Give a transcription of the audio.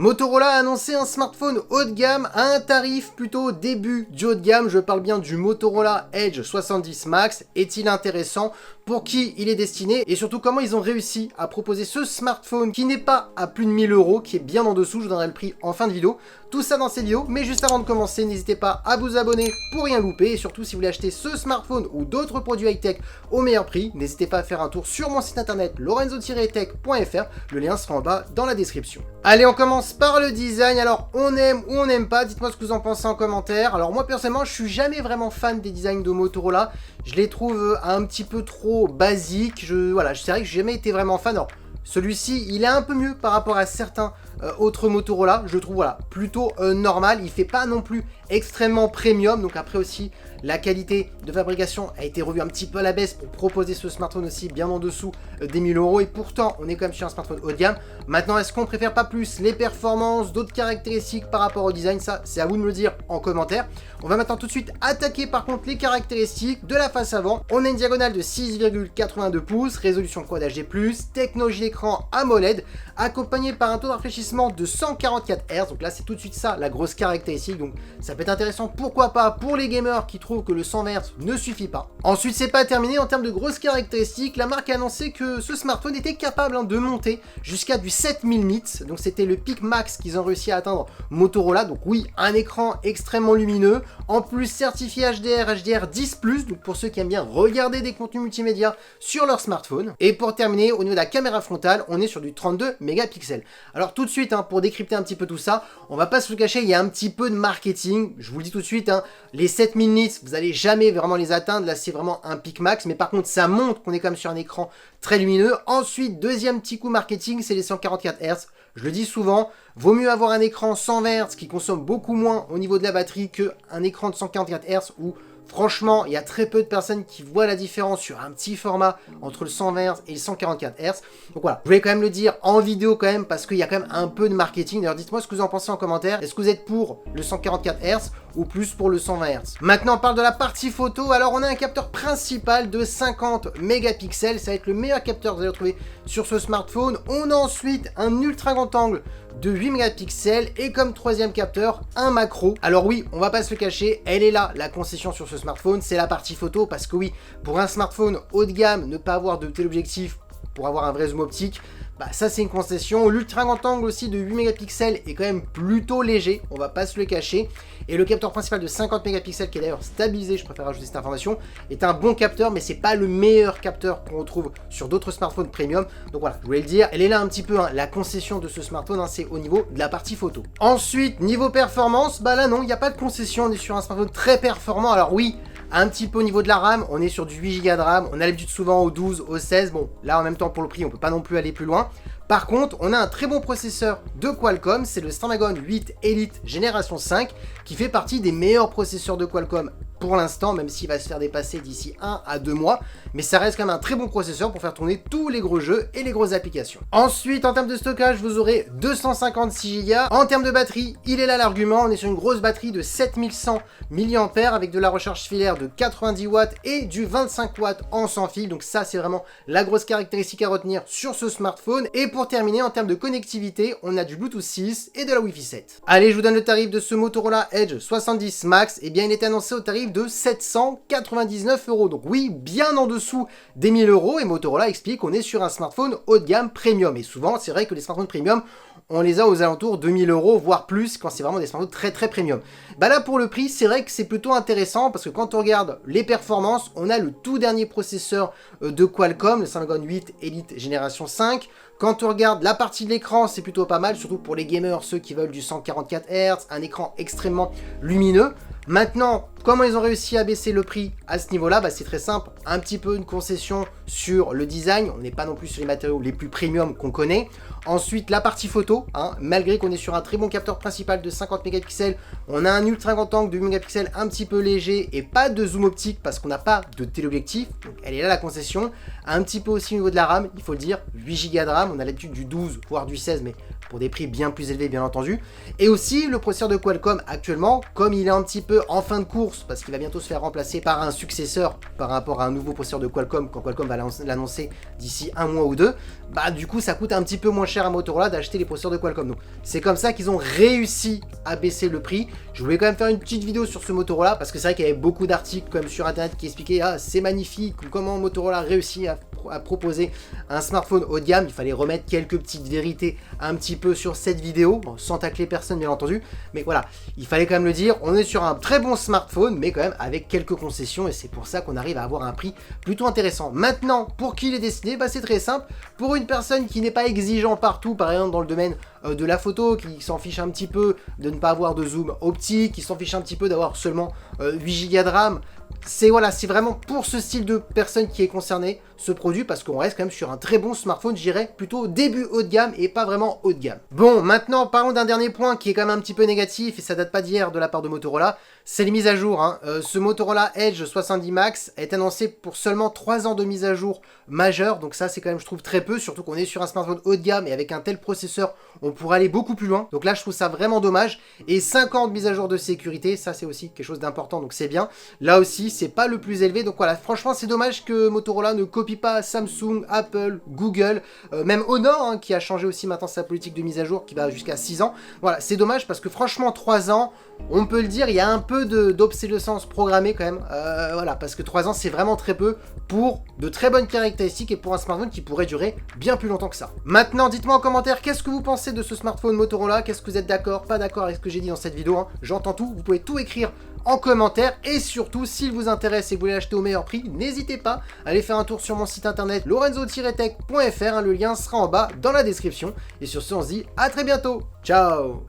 Motorola a annoncé un smartphone haut de gamme à un tarif plutôt début du haut de gamme. Je parle bien du Motorola Edge 70 Max. Est-il intéressant? Pour qui il est destiné? Et surtout, comment ils ont réussi à proposer ce smartphone qui n'est pas à plus de 1000 €, qui est bien en dessous. Je vous donnerai le prix en fin de vidéo. Tout ça dans cette vidéo. Mais juste avant de commencer, n'hésitez pas à vous abonner pour rien louper. Et surtout, si vous voulez acheter ce smartphone ou d'autres produits high-tech au meilleur prix, n'hésitez pas à faire un tour sur mon site internet lorenzo-tech.fr. Le lien sera en bas dans la description. Allez, on commence par le design. Alors, on aime ou on n'aime pas, dites-moi ce que vous en pensez en commentaire. Alors moi personnellement, je suis jamais vraiment fan des designs de Motorola. Je les trouve un petit peu trop basiques. Voilà, c'est vrai que j'ai jamais été vraiment fan. Alors, celui-ci, il est un peu mieux par rapport à certains autres Motorola. Je le trouve voilà, plutôt normal. Il fait pas non plus extrêmement premium. Donc après aussi, la qualité de fabrication a été revue un petit peu à la baisse pour proposer ce smartphone aussi bien en dessous des 1000 €. Et pourtant, on est quand même sur un smartphone haut de gamme. Maintenant, est-ce qu'on préfère pas plus les performances, d'autres caractéristiques par rapport au design? Ça, c'est à vous de me le dire en commentaire. On va maintenant tout de suite attaquer par contre les caractéristiques de la face avant. On a une diagonale de 6,82 pouces, résolution Quad HD+, technologie d'écran AMOLED, accompagné par un taux de rafraîchissement de 144 Hz. Donc là, c'est tout de suite ça, la grosse caractéristique. Donc ça peut être intéressant, pourquoi pas, pour les gamers qui trouvent que le 120 Hz ne suffit pas. Ensuite, c'est pas terminé en termes de grosses caractéristiques. La marque a annoncé que ce smartphone était capable de monter jusqu'à du 7000 nits. Donc c'était le pic max qu'ils ont réussi à atteindre Motorola. Donc oui, un écran extrêmement lumineux. En plus, certifié HDR10+, donc pour ceux qui aiment bien regarder des contenus multimédia sur leur smartphone. Et pour terminer, au niveau de la caméra frontale, on est sur du 32 mégapixels. Alors tout de suite, pour décrypter un petit peu tout ça, on va pas se le cacher, il y a un petit peu de marketing. Je vous le dis tout de suite, les 7000 nits, vous allez jamais vraiment les atteindre. Là, c'est vraiment un pic max. Mais par contre, ça montre qu'on est quand même sur un écran très lumineux. Ensuite, deuxième petit coup marketing, c'est les 144 Hz. Je le dis souvent, vaut mieux avoir un écran 120 Hz qui consomme beaucoup moins au niveau de la batterie qu'un écran de 144 Hz où franchement, il y a très peu de personnes qui voient la différence sur un petit format entre le 120 Hz et le 144 Hz. Donc voilà, je voulais quand même le dire en vidéo quand même parce qu'il y a quand même un peu de marketing. D'ailleurs, dites-moi ce que vous en pensez en commentaire. Est-ce que vous êtes pour le 144 Hz ou plus pour le 120 Hz? Maintenant, on parle de la partie photo. Alors, on a un capteur principal de 50 mégapixels. Ça va être le meilleur capteur que vous allez retrouver sur ce smartphone. On a ensuite un ultra grand angle de 8 mégapixels et comme troisième capteur, un macro. Alors oui, on va pas se le cacher, elle est là, la concession sur ce smartphone, c'est la partie photo, parce que oui, pour un smartphone haut de gamme, ne pas avoir de téléobjectif pour avoir un vrai zoom optique, ça c'est une concession. L'ultra grand angle aussi de 8 mégapixels est quand même plutôt léger, on va pas se le cacher. Et le capteur principal de 50 mégapixels, qui est d'ailleurs stabilisé, je préfère rajouter cette information, est un bon capteur, mais c'est pas le meilleur capteur qu'on retrouve sur d'autres smartphones premium. Donc voilà, je voulais le dire, elle est là un petit peu, la concession de ce smartphone, c'est au niveau de la partie photo. Ensuite, niveau performance, là non, il n'y a pas de concession, on est sur un smartphone très performant. Alors oui, un petit peu au niveau de la RAM, on est sur du 8 Go de RAM, on a l'habitude souvent au 12, au 16, bon là en même temps pour le prix on peut pas non plus aller plus loin. Par contre, on a un très bon processeur de Qualcomm, c'est le Snapdragon 8 Elite Génération 5, qui fait partie des meilleurs processeurs de Qualcomm pour l'instant, même s'il va se faire dépasser d'ici 1 à 2 mois, mais ça reste quand même un très bon processeur pour faire tourner tous les gros jeux et les grosses applications. Ensuite, en termes de stockage, vous aurez 256 Go. En termes de batterie, il est là l'argument, on est sur une grosse batterie de 7100 mAh avec de la recharge filaire de 90 watts et du 25 watts en sans fil, donc ça c'est vraiment la grosse caractéristique à retenir sur ce smartphone. Et pour terminer, en termes de connectivité, on a du Bluetooth 6 et de la Wi-Fi 7. Allez, je vous donne le tarif de ce Motorola Edge 70 Max, et bien il était annoncé au tarif de 799 €. Donc oui, bien en dessous des 1000 €, et Motorola explique qu'on est sur un smartphone haut de gamme premium. Et souvent, c'est vrai que les smartphones premium, on les a aux alentours de 1000 €, voire plus, quand c'est vraiment des smartphones très très premium. Là, pour le prix, c'est vrai que c'est plutôt intéressant, parce que quand on regarde les performances, on a le tout dernier processeur de Qualcomm, le Snapdragon 8 Elite Génération 5. Quand on regarde la partie de l'écran, c'est plutôt pas mal, surtout pour les gamers, ceux qui veulent du 144 Hz, un écran extrêmement lumineux. Maintenant, comment ils ont réussi à baisser le prix à ce niveau-là? C'est très simple, un petit peu une concession sur le design, on n'est pas non plus sur les matériaux les plus premium qu'on connaît. Ensuite, la partie photo, malgré qu'on est sur un très bon capteur principal de 50 mégapixels, on a un ultra grand angle de 8 mégapixels un petit peu léger et pas de zoom optique parce qu'on n'a pas de téléobjectif, donc elle est là la concession. Un petit peu aussi au niveau de la RAM, il faut le dire, 8 Go de RAM, on a l'habitude du 12 voire du 16, mais pour des prix bien plus élevés bien entendu. Et aussi le processeur de Qualcomm actuellement, comme il est un petit peu peu en fin de course, parce qu'il va bientôt se faire remplacer par un successeur par rapport à un nouveau processeur de Qualcomm, quand Qualcomm va l'annoncer d'ici un mois ou deux, bah du coup ça coûte un petit peu moins cher à Motorola d'acheter les processeurs de Qualcomm. Donc c'est comme ça qu'ils ont réussi à baisser le prix. Je voulais quand même faire une petite vidéo sur ce Motorola, parce que c'est vrai qu'il y avait beaucoup d'articles comme sur internet qui expliquaient ah c'est magnifique, comment Motorola réussit à proposer un smartphone haut de gamme. Il fallait remettre quelques petites vérités un petit peu sur cette vidéo, bon, sans tacler personne bien entendu, mais voilà, il fallait quand même le dire, on est sur un très bon smartphone, mais quand même avec quelques concessions, et c'est pour ça qu'on arrive à avoir un prix plutôt intéressant. Maintenant, pour qui il est destiné, bah c'est très simple, pour une personne qui n'est pas exigeant partout, par exemple dans le domaine de la photo, qui s'en fiche un petit peu de ne pas avoir de zoom optique, qui s'en fiche un petit peu d'avoir seulement 8 Go de RAM, c'est voilà, c'est vraiment pour ce style de personne qui est concerné ce produit, parce qu'on reste quand même sur un très bon smartphone, je dirais plutôt début haut de gamme et pas vraiment haut de gamme. Bon, maintenant parlons d'un dernier point qui est quand même un petit peu négatif, et ça date pas d'hier de la part de Motorola, c'est les mises à jour. Hein. Ce Motorola Edge 70 Max est annoncé pour seulement 3 ans de mise à jour majeure, donc ça c'est quand même je trouve très peu, surtout qu'on est sur un smartphone haut de gamme et avec un tel processeur on pourrait aller beaucoup plus loin, donc là je trouve ça vraiment dommage. Et 5 ans de mise à jour de sécurité, ça c'est aussi quelque chose d'important, donc c'est bien. Là aussi c'est pas le plus élevé, donc voilà, franchement c'est dommage que Motorola ne copie pas Samsung, Apple, Google, même Honor hein, qui a changé aussi maintenant sa politique de mise à jour qui va jusqu'à 6 ans. Voilà, c'est dommage parce que franchement 3 ans, on peut le dire, il y a un peu d'obsolescence programmée quand même, voilà, parce que 3 ans c'est vraiment très peu pour de très bonnes caractéristiques et pour un smartphone qui pourrait durer bien plus longtemps que ça. Maintenant dites-moi en commentaire qu'est-ce que vous pensez de ce smartphone Motorola, qu'est-ce que vous êtes d'accord, pas d'accord avec ce que j'ai dit dans cette vidéo, hein. J'entends tout, vous pouvez tout écrire en commentaire, et surtout s'il vous intéresse et que vous voulez l'acheter au meilleur prix, n'hésitez pas à aller faire un tour sur mon site internet lorenzo-tech.fr, hein, le lien sera en bas dans la description, et sur ce on se dit à très bientôt, ciao.